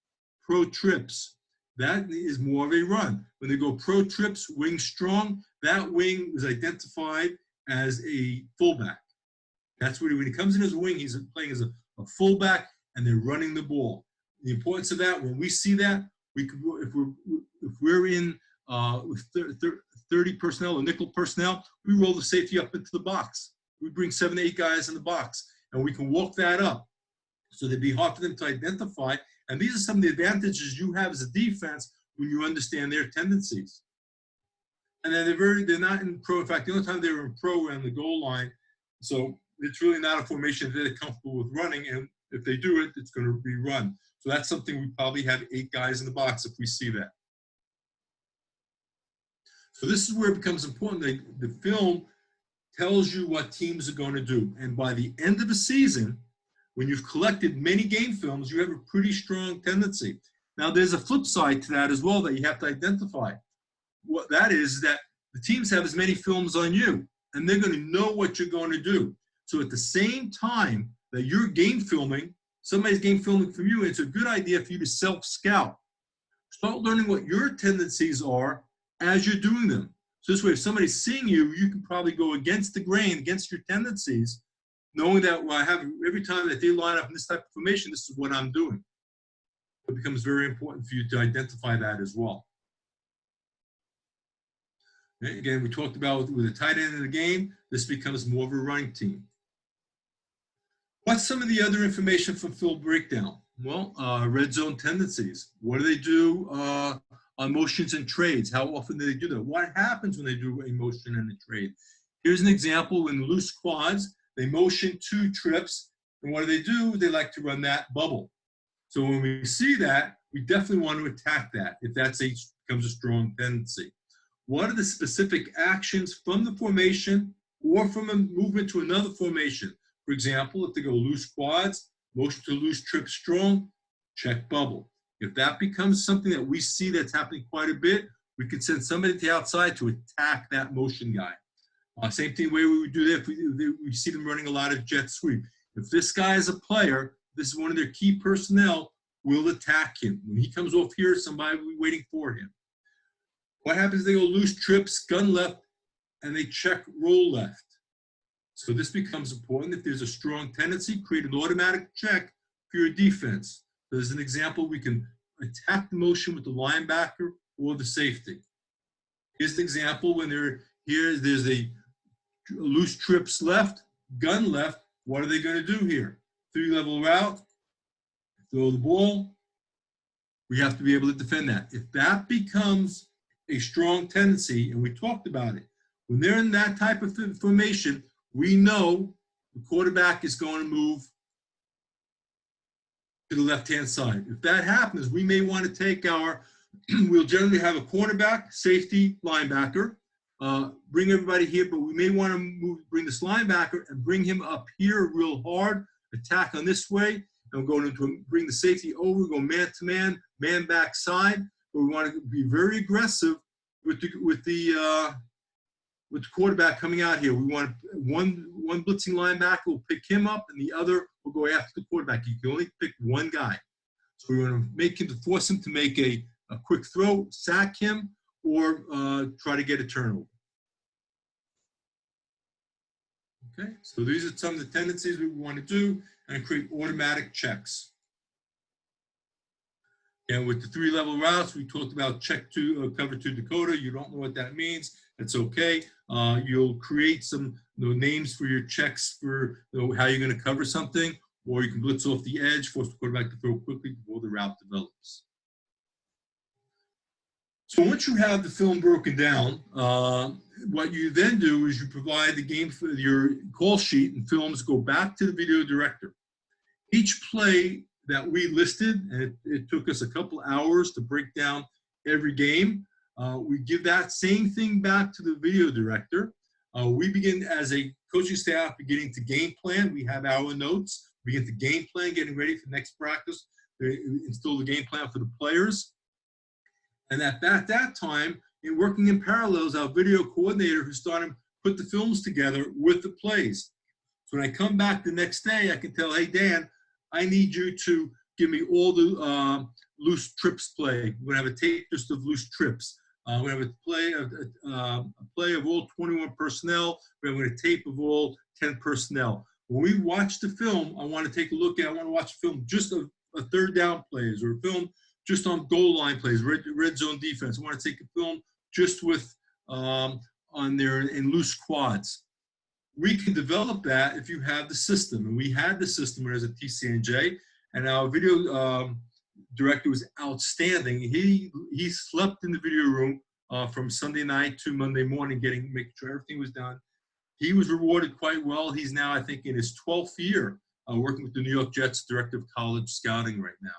pro trips, that is more of a run. When they go pro trips, wing strong, that wing is identified as a fullback. That's when he comes in as a wing, he's playing as a fullback, and they're running the ball. The importance of that, when we see that, if we're in with 30 personnel or nickel personnel, we roll the safety up into the box. We bring 7 to 8 guys in the box, and we can walk that up. So they'd be hard for them to identify. And these are some of the advantages you have as a defense when you understand their tendencies. And then they're not in pro. In fact, the only time they were in pro were on the goal line. So it's really not a formation that they're comfortable with running. And if they do it, it's going to be run. So that's something we probably have 8 guys in the box if we see that. So this is where it becomes important. The film tells you what teams are going to do. And by the end of a season, when you've collected many game films, you have a pretty strong tendency. Now, there's a flip side to that as well that you have to identify. What that is that the teams have as many films on you, and they're going to know what you're going to do. So at the same time that you're game filming, somebody's game filming from you, it's a good idea for you to self-scout. Start learning what your tendencies are as you're doing them. So this way, if somebody's seeing you, you can probably go against the grain, against your tendencies, knowing that every time that they line up in this type of formation, this is what I'm doing. It becomes very important for you to identify that as well. Okay, again, we talked about with the tight end in the game, this becomes more of a running team. What's some of the other information from film breakdown? Well, red zone tendencies. What do they do on motions and trades? How often do they do that? What happens when they do a motion and a trade? Here's an example in loose quads. They motion 2 trips, and what do? They like to run that bubble. So when we see that, we definitely want to attack that if that becomes a strong tendency. What are the specific actions from the formation or from a movement to another formation? For example, if they go loose quads, motion to loose trip strong, check bubble. If that becomes something that we see that's happening quite a bit, we could send somebody to the outside to attack that motion guy. Same thing way we would do that if we see them running a lot of jet sweep. If this guy is a player, this is one of their key personnel, we'll attack him. When he comes off here, somebody will be waiting for him. What happens if they go loose trips, gun left, and they check roll left? So this becomes important. If there's a strong tendency, create an automatic check for your defense. So as an example, we can attack the motion with the linebacker or the safety. Here's the example when there's a loose trips left, gun left. What are they going to do here? 3-level route, throw the ball. We have to be able to defend that. If that becomes a strong tendency, and we talked about it, when they're in that type of formation, we know the quarterback is going to move to the left-hand side. If that happens, we may want to take we'll generally have a cornerback, safety, linebacker, bring everybody here, but we may want to bring this linebacker and bring him up here real hard, attack on this way, and we're going to bring the safety over, go man-to-man, man back side, but we want to be very aggressive with the quarterback coming out here. We want one blitzing linebacker will pick him up, and the other will go after the quarterback. You can only pick one guy. So we want to force him to make a quick throw, sack him, or try to get a turnover. Okay, so these are some of the tendencies we want to do and create automatic checks. And with the 3-level routes, we talked about check to cover to Dakota. You don't know what that means. That's okay. You'll create some names for your checks for how you're going to cover something, or you can blitz off the edge, force the quarterback to throw quickly before the route develops. So once you have the film broken down, what you then do is you provide the game for your call sheet, and films go back to the video director. Each play that we listed, and it took us a couple hours to break down every game, we give that same thing back to the video director. We begin as a coaching staff beginning to game plan. We have our notes. We begin to game plan, getting ready for next practice, instill the game plan for the players. And at that time, in working in parallels, our video coordinator who's starting to put the films together with the plays. So when I come back the next day, I can tell, hey, Dan, I need you to give me all the loose trips play. We're going to have a tape just of loose trips. We're going to have a play of all 21 personnel. We're going to have a tape of all 10 personnel. When we watch the film, I want to take a look at, I want to watch a film just of a third down plays, or a film just on goal line plays, red zone defense. I want to take a film just with on there in loose quads. We can develop that if you have the system, and we had the system when I was at TCNJ, and our video director was outstanding. He slept in the video room from Sunday night to Monday morning, making sure everything was done. He was rewarded quite well. He's now, I think, in his 12th year working with the New York Jets, director of college scouting right now.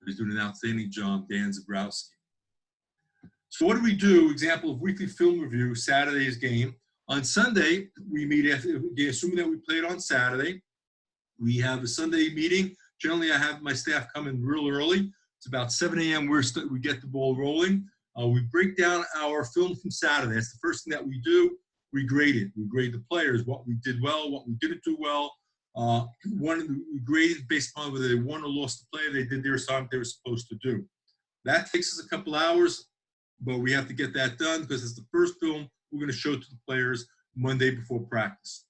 He's doing an outstanding job, Dan Zabrowski. So what do we do? Example of weekly film review, Saturday's game. On Sunday, we meet, assuming that we played on Saturday, we have a Sunday meeting. Generally, I have my staff come in real early. It's about 7 a.m. We get the ball rolling. We break down our film from Saturday. That's the first thing that we do. We grade it. We grade the players, what we did well, what we didn't do well. We grade it based upon whether they won or lost the play. They did their assignment they were supposed to do. That takes us a couple hours, but we have to get that done because it's the first film we're going to show to the players Monday before practice.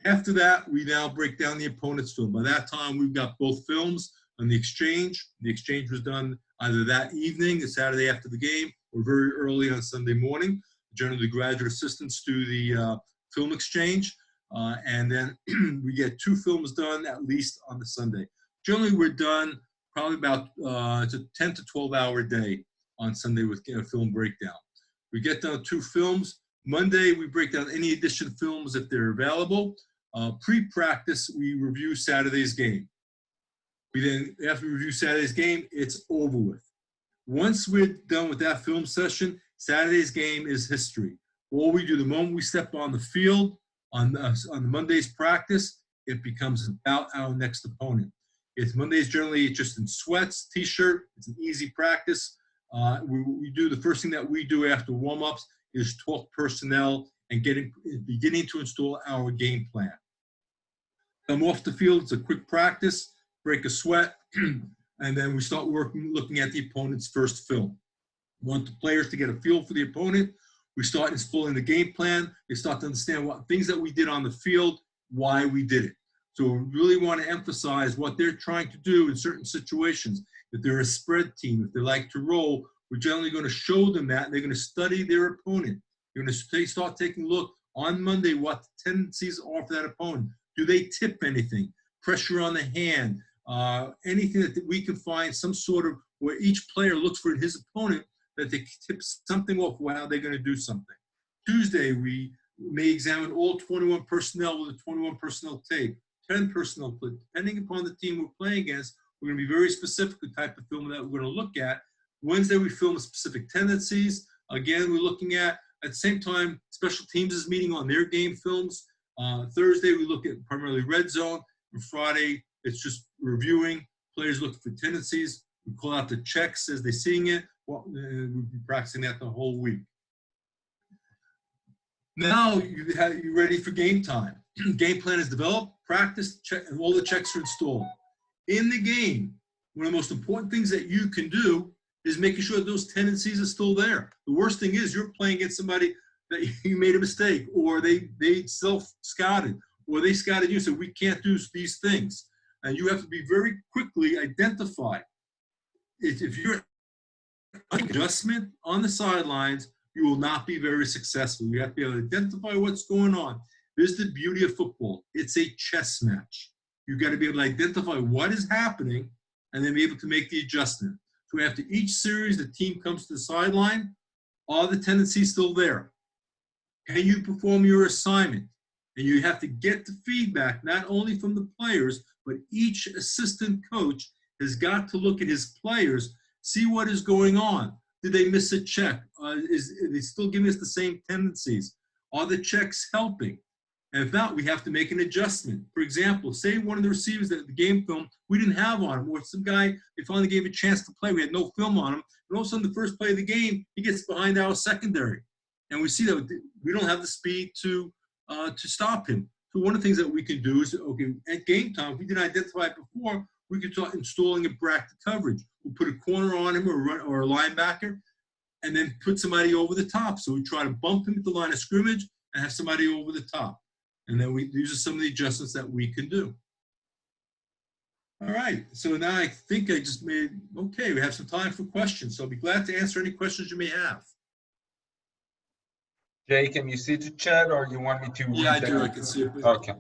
After that, we now break down the opponent's film. By that time, we've got both films on the exchange. The exchange was done either that evening, the Saturday after the game, or very early on Sunday morning. Generally, the graduate assistants do the film exchange, and then we get 2 films done at least on the Sunday. Generally, we're done probably about it's a 10 to 12-hour day on Sunday with a film breakdown. We get down 2 films. Monday, we break down any additional films if they're available. Pre-practice, we review Saturday's game. We then, after we review Saturday's game, it's over with. Once we're done with that film session, Saturday's game is history. All we do the moment we step on the field on Monday's practice, it becomes about our next opponent. If Monday's generally just in sweats, t-shirt, it's an easy practice. We do the first thing that we do after warm-ups is talk personnel and beginning to install our game plan. I'm off the field, it's a quick practice, break a sweat, and then we start looking at the opponent's first film. We want the players to get a feel for the opponent. We start installing the game plan. They start to understand what things that we did on the field, why we did it. So we really want to emphasize what they're trying to do in certain situations. If they're a spread team, if they like to roll, we're generally going to show them that, and they're going to study their opponent. They're going to start taking a look on Monday what the tendencies are for that opponent. Do they tip anything? Pressure on the hand, anything that we can find some sort of where each player looks for his opponent that they tip something off while they're going to do something. Tuesday, we may examine all 21 personnel with a 21 personnel tape, 10 personnel, depending upon the team we're playing against. We're going to be very specific the type of film that we're going to look at. Wednesday, we film specific tendencies. Again, we're looking at the same time, special teams is meeting on their game films. Thursday, we look at primarily red zone. And Friday, it's just reviewing. Players looking for tendencies. We call out the checks as they're seeing it. We'll be practicing that the whole week. Now you're ready for game time. Game plan is developed, practiced, check, and all the checks are installed. In the game, one of the most important things that you can do is making sure that those tendencies are still there. The worst thing is you're playing against somebody that you made a mistake, or they self-scouted, or they scouted you and said, we can't do these things. And you have to be very quickly identify. If you're adjustment on the sidelines, you will not be very successful. You have to be able to identify what's going on. This is the beauty of football. It's a chess match. You've got to be able to identify what is happening and then be able to make the adjustment. So after each series, the team comes to the sideline. Are the tendencies still there? Can you perform your assignment? And you have to get the feedback, not only from the players, but each assistant coach has got to look at his players, see what is going on. Did they miss a check? Are they still giving us the same tendencies? Are the checks helping? And if not, we have to make an adjustment. For example, say one of the receivers that the game film we didn't have on him, or some guy they finally gave a chance to play. We had no film on him. And all of a sudden, the first play of the game, he gets behind our secondary. And we see that we don't have the speed to stop him. So one of the things that we can do is, okay, at game time, if we didn't identify it before, we could start installing a bracket coverage. We'll put a corner on him or a linebacker, and then put somebody over the top. So we try to bump him at the line of scrimmage and have somebody over the top. And then these are some of the adjustments that we can do. All right, so now I think I just made, okay, we have some time for questions. So I'll be glad to answer any questions you may have. Jay, can you see the chat, or you want me to? Yeah, I do. I can see it. Okay.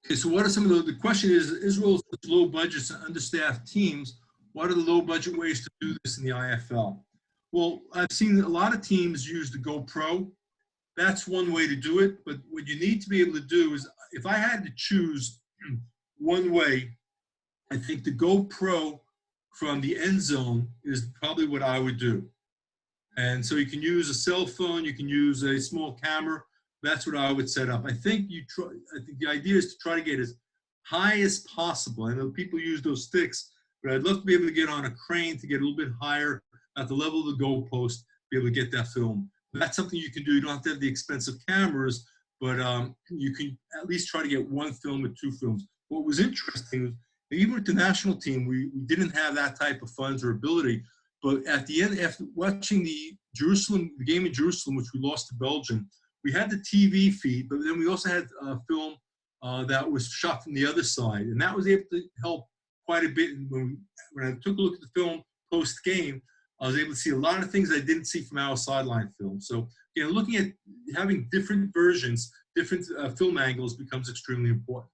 Okay, so what are some of the question is, Israel's low budgets and understaffed teams, what are the low budget ways to do this in the IFL? Well, I've seen a lot of teams use the GoPro. That's one way to do it, but what you need to be able to do is, if I had to choose one way, I think the GoPro from the end zone is probably what I would do. And so you can use a cell phone, you can use a small camera. That's what I would set up. I think the idea is to try to get as high as possible. I know people use those sticks, but I'd love to be able to get on a crane to get a little bit higher at the level of the goalpost, be able to get that film. That's something you can do. You don't have to have the expensive cameras, but you can at least try to get one film or two films. What was interesting was, even with the national team, we didn't have that type of funds or ability. But at the end, after watching the game in Jerusalem, which we lost to Belgium, we had the TV feed, but then we also had a film that was shot from the other side. And that was able to help quite a bit. When I took a look at the film post-game, I was able to see a lot of things I didn't see from our sideline film. So, you know, looking at having different versions, different film angles becomes extremely important.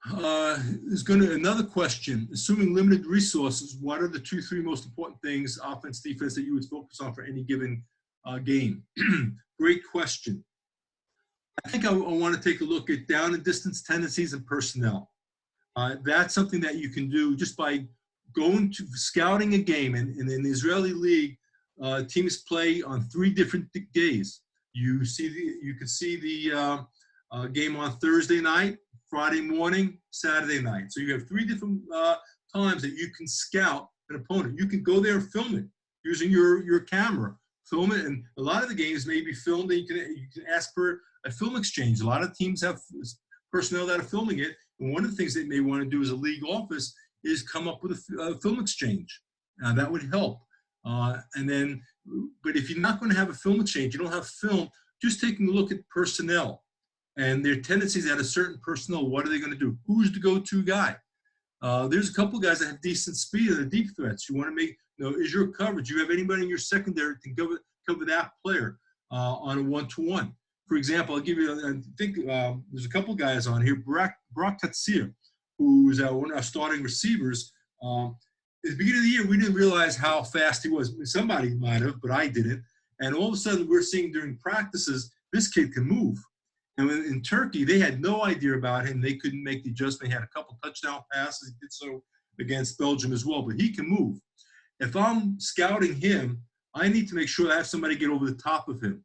There's another question. Assuming limited resources, what are the 2-3 most important things, offense, defense, that you would focus on for any given game? Great question. I think I want to take a look at down and distance tendencies and personnel. That's something that you can do just by going to scouting a game. And in the Israeli league, teams play on 3 different days. You can see the game on Thursday night, Friday morning, Saturday night. So you have 3 different times that you can scout an opponent. You can go there and film it using your camera. Film it, and a lot of the games may be filmed, and you can ask for a film exchange. A lot of teams have personnel that are filming it, and one of the things they may want to do as a league office is come up with a film exchange. That would help. And then, but if you're not going to have a film exchange, you don't have film, just taking a look at personnel and their tendencies at a certain personnel. What are they going to do? Who's the go-to guy? There's a couple of guys that have decent speed and the deep threats. You want to make, is your coverage, do you have anybody in your secondary that can cover that player on a one-to-one? For example, I'll give you, I think there's a couple of guys on here, Brock Tatsir, who's one of our starting receivers. At the beginning of the year, we didn't realize how fast he was. Somebody might have, but I didn't. And all of a sudden, we're seeing during practices, this kid can move. And in Turkey, they had no idea about him. They couldn't make the adjustment. He had a couple touchdown passes. He did so against Belgium as well, but he can move. If I'm scouting him, I need to make sure I have somebody get over the top of him.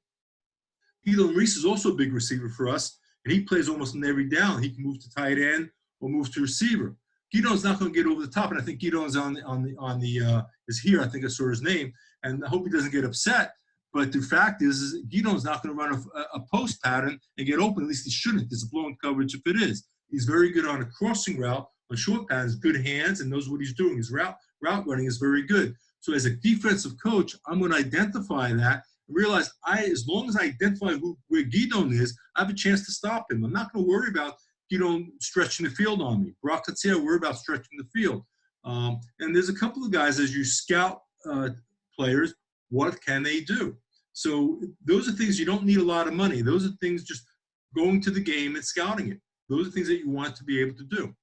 Elon Reese is also a big receiver for us, and he plays almost in every down. He can move to tight end or move to receiver. Guidon's not going to get over the top, and I think Guidon's is here. I think I saw his name, and I hope he doesn't get upset. But the fact is Guidon's not going to run a post pattern and get open. At least he shouldn't. There's a blown coverage if it is. He's very good on a crossing route, on short patterns, good hands, and knows what he's doing. His route running is very good. So as a defensive coach, I'm going to identify that and realize as long as I identify where Guidon is, I have a chance to stop him. I'm not going to worry about Guidon stretching the field on me. Brock Tatsir, I worry about stretching the field. And there's a couple of guys, as you scout players, what can they do? So those are things you don't need a lot of money. Those are things just going to the game and scouting it. Those are things that you want to be able to do.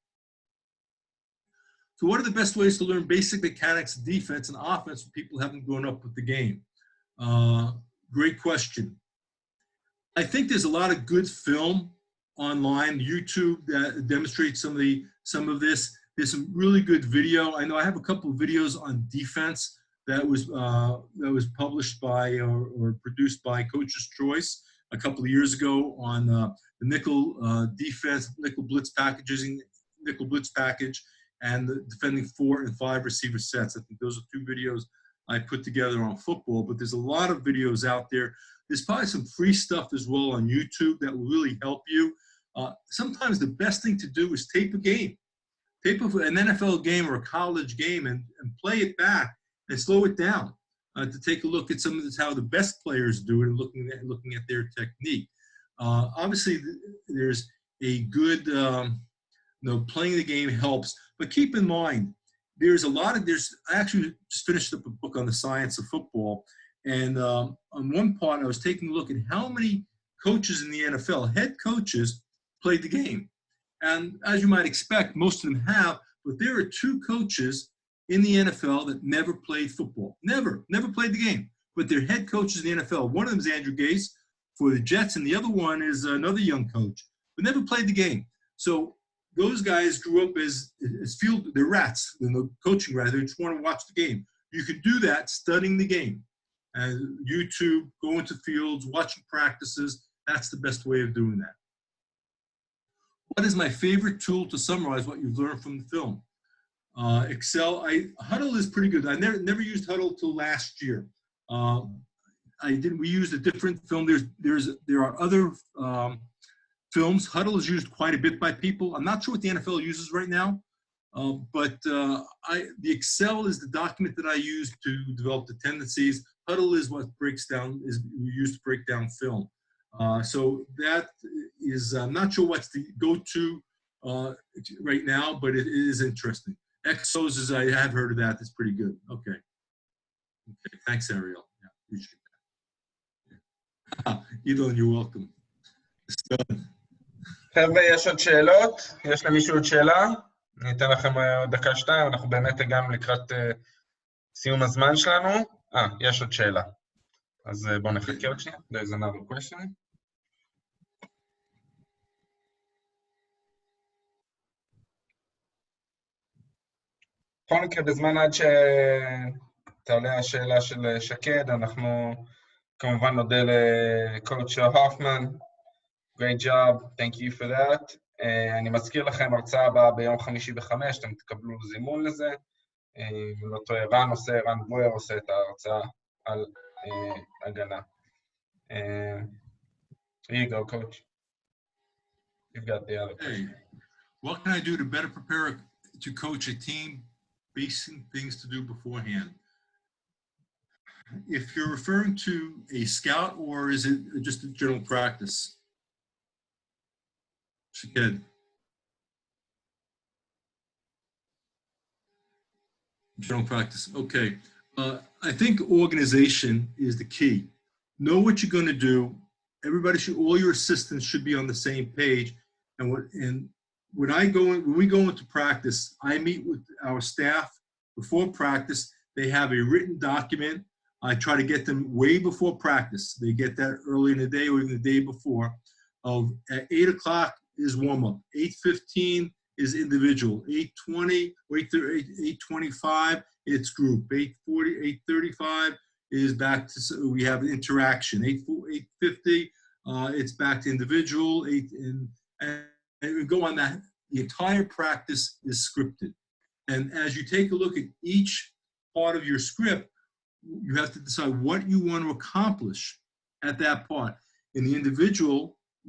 So what are the best ways to learn basic mechanics of defense and offense when people haven't grown up with the game? Great question. I think there's a lot of good film online, YouTube, that demonstrates some of this. There's some really good video. I know I have a couple of videos on defense that was published by or produced by Coach's Choice a couple of years ago on the nickel defense, nickel blitz package, and the defending 4 and 5 receiver sets. I think those are 2 videos I put together on football, but there's a lot of videos out there. There's probably some free stuff as well on YouTube that will really help you. Sometimes the best thing to do is tape a game. Tape an NFL game or a college game and play it back and slow it down to take a look at some of this, how the best players do it, and looking at their technique. Obviously, there's a good, playing the game helps, but keep in mind, I actually just finished up a book on the science of football, and on one part, I was taking a look at how many coaches in the NFL, head coaches, played the game. And as you might expect, most of them have, but there are 2 coaches in the NFL that never played football. Never played the game, but they're head coaches in the NFL. One of them is Andrew Gase for the Jets, and the other one is another young coach, but never played the game. So those guys grew up as they're rats, coaching rats. They just want to watch the game. You can do that studying the game. YouTube, going to fields, watching practices, that's the best way of doing that. What is my favorite tool to summarize what you've learned from the film? Excel. Huddle is pretty good. I never used Huddle till last year. We used a different film. There are other films. Huddle is used quite a bit by people. I'm not sure what the NFL uses right now, but the Excel is the document that I use to develop the tendencies. Huddle is what we use to break down film. So that is, I'm not sure what's the go-to right now, but it is interesting. Exos, I have heard of that. It's pretty good. Okay. Thanks, Ariel. Yeah, appreciate that. Idon, you're welcome. It's done. חבר'ה, יש עוד שאלות? יש למישהו עוד שאלה? אני אתן לכם עוד דקה-שתיים, אנחנו באמת הגענו לקראת סיום הזמן שלנו. יש עוד שאלה. אז בואו נחכה עוד שנייה. There's another question. בכל מקרה, בזמן עד שתעלה השאלה של שקד, אנחנו כמובן נודה לקואוצ' הופמן. Great job, thank you for that. אני מזכיר לכם, הרצאה הבאה ביום חמישי ב-5, אתם תקבלו זימון לזה. אם לא טועה, רן בויר עושה את ההרצאה על הגנה. Here you go, coach. You've got the other question. What can I do to better prepare to coach a team? Basic things to do beforehand. If you're referring to a scout, or is it just a general practice? Shaked. General practice. Okay. I think organization is the key. Know what you're going to do. Everybody should, all your assistants should be on the same page. And when we go into practice, I meet with our staff before practice. They have a written document. I try to get them way before practice. They get that early in the day or even the day before. At 8 o'clock is warm up. 8:15 is individual. 8:20 or 8:25 it's group. 8:40, 8:35 is back to, we have interaction. 8:50 it's back to individual. And we go on that. The entire practice is scripted. And as you take a look at each part of your script, you have to decide what you want to accomplish at that part. In the individual,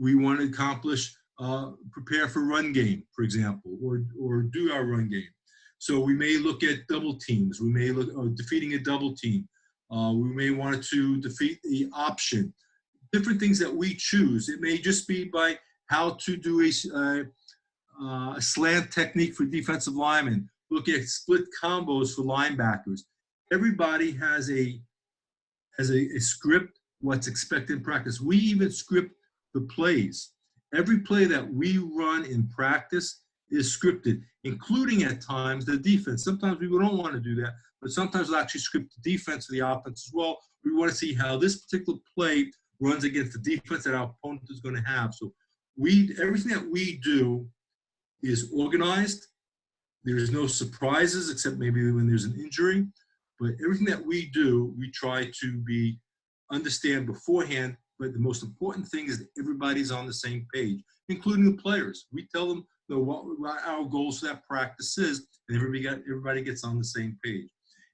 we want to accomplish, prepare for run game, for example, or do our run game. So we may look at double teams. We may look at defeating a double team. We may want to defeat the option. Different things that we choose. It may just be by how to do a slant technique for defensive linemen. Look at split combos for linebackers. Everybody has a script, what's expected in practice. We even script the plays. Every play that we run in practice is scripted, including at times the defense. Sometimes we don't want to do that, but sometimes we'll actually script the defense or the offense as well. We want to see how this particular play runs against the defense that our opponent is going to have. So everything that we do is organized. There is no surprises except maybe when there's an injury. But everything that we do, we try to understand beforehand. But the most important thing is that everybody's on the same page, including the players. We tell them what our goals for that practice is, and everybody gets on the same page.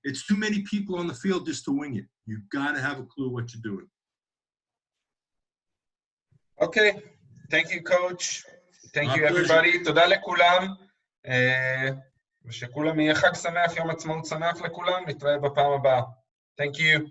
It's too many people on the field just to wing it. You've got to have a clue what you're doing. Okay. Thank you, coach. Thank you, everybody. תודה לכולם. ושכולם יהיה חג שמח, יום עצמאות שמח לכולם. נתראה בפעם הבאה. Thank you.